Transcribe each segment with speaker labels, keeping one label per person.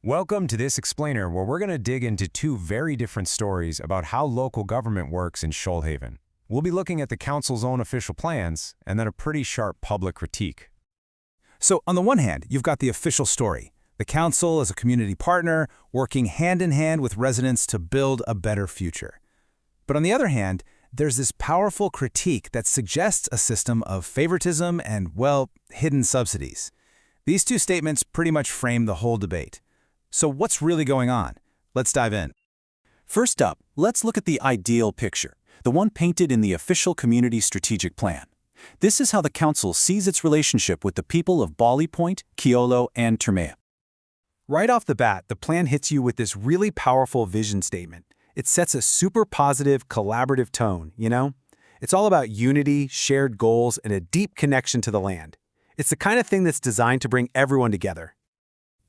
Speaker 1: Welcome to this explainer where we're going to dig into two very different stories about how local government works in Shoalhaven. We'll be looking at the council's own official plans and then a pretty sharp public critique.
Speaker 2: So on the one hand, you've got the official story. The council as a community partner, working hand in hand with residents to build a better future. But on the other hand, there's this powerful critique that suggests a system of favoritism and, well, hidden subsidies. These two statements pretty much frame the whole debate. So what's really going on? Let's dive in. First up, let's look at the ideal picture, the one painted in the official community strategic plan. This is how the council sees its relationship with the people of Bali Point, Keolo, and Termea. Right off the bat, the plan hits you with this really powerful vision statement. It sets a super positive, collaborative tone, you know? It's all about unity, shared goals, and a deep connection to the land. It's the kind of thing that's designed to bring everyone together.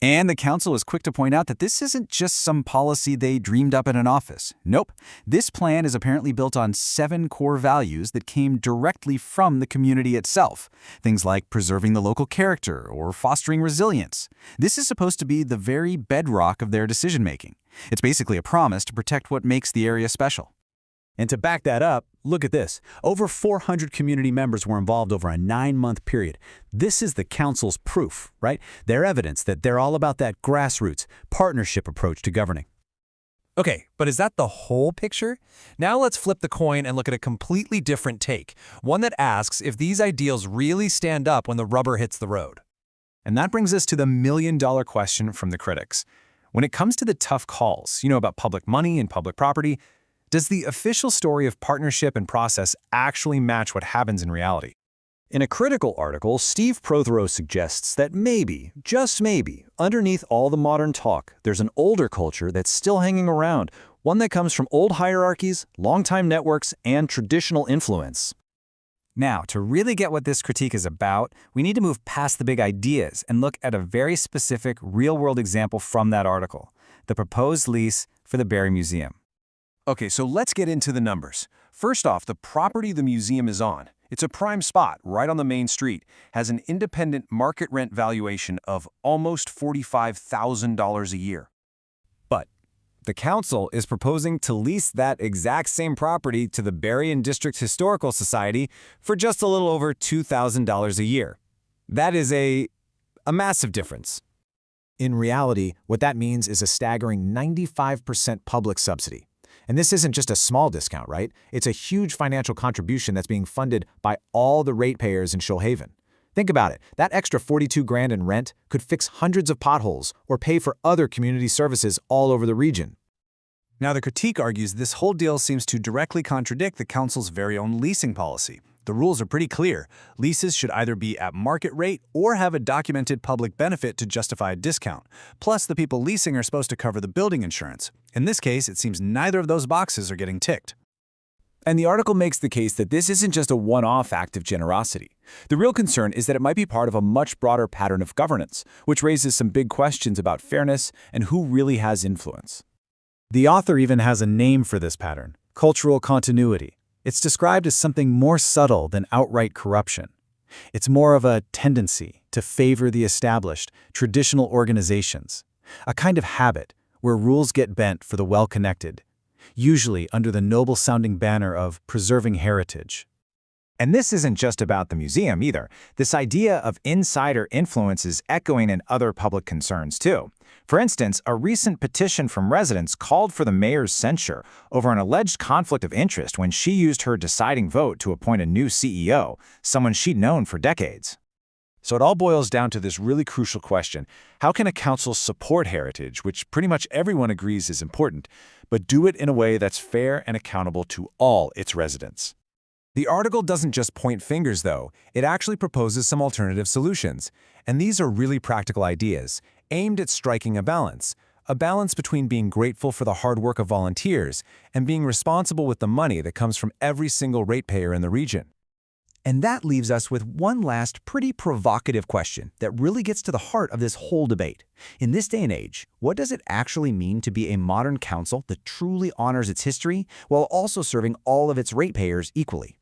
Speaker 2: And the council is quick to point out that this isn't just some policy they dreamed up in an office. Nope. This plan is apparently built on 7 core values that came directly from the community itself. Things like preserving the local character or fostering resilience. This is supposed to be the very bedrock of their decision-making. It's basically a promise to protect what makes the area special. And to back that up, look at this. Over 400 community members were involved over a 9-month period. This is the council's proof, right? Their evidence that they're all about that grassroots, partnership approach to governing.
Speaker 3: Okay, but is that the whole picture? Now let's flip the coin and look at a completely different take, one that asks if these ideals really stand up when the rubber hits the road.
Speaker 1: And that brings us to the million-dollar question from the critics. When it comes to the tough calls, about public money and public property, does the official story of partnership and process actually match what happens in reality?
Speaker 4: In a critical article, Steve Prothero suggests that maybe, just maybe, underneath all the modern talk, there's an older culture that's still hanging around, one that comes from old hierarchies, long-time networks, and traditional influence.
Speaker 2: Now, to really get what this critique is about, we need to move past the big ideas and look at a very specific real-world example from that article, the proposed lease for the Barrie Museum.
Speaker 1: Okay, so let's get into the numbers. First off, the property the museum is on. It's a prime spot right on the main street, has an independent market rent valuation of almost $45,000 a year. But the council is proposing to lease that exact same property to the Barrie and District Historical Society for just a little over $2,000 a year. That is a massive difference.
Speaker 5: In reality, what that means is a staggering 95% public subsidy. And this isn't just a small discount, right? It's a huge financial contribution that's being funded by all the ratepayers in Shoalhaven. Think about it. That extra 42 grand in rent could fix hundreds of potholes or pay for other community services all over the region.
Speaker 2: Now, the critique argues this whole deal seems to directly contradict the council's very own leasing policy. The rules are pretty clear. Leases should either be at market rate or have a documented public benefit to justify a discount. Plus, the people leasing are supposed to cover the building insurance. In this case, it seems neither of those boxes are getting ticked.
Speaker 1: And the article makes the case that this isn't just a one-off act of generosity. The real concern is that it might be part of a much broader pattern of governance, which raises some big questions about fairness and who really has influence.
Speaker 5: The author even has a name for this pattern: cultural continuity. It's described as something more subtle than outright corruption. It's more of a tendency to favor the established, traditional organizations, a kind of habit where rules get bent for the well-connected, usually under the noble-sounding banner of preserving heritage.
Speaker 6: And this isn't just about the museum either. This idea of insider influence is echoing in other public concerns too. For instance, a recent petition from residents called for the mayor's censure over an alleged conflict of interest when she used her deciding vote to appoint a new CEO, someone she'd known for decades.
Speaker 1: So it all boils down to this really crucial question: how can a council support heritage, which pretty much everyone agrees is important, but do it in a way that's fair and accountable to all its residents? The article doesn't just point fingers, though. It actually proposes some alternative solutions. And these are really practical ideas, aimed at striking a balance between being grateful for the hard work of volunteers and being responsible with the money that comes from every single ratepayer in the region.
Speaker 4: And that leaves us with one last pretty provocative question that really gets to the heart of this whole debate. In this day and age, what does it actually mean to be a modern council that truly honors its history while also serving all of its ratepayers equally?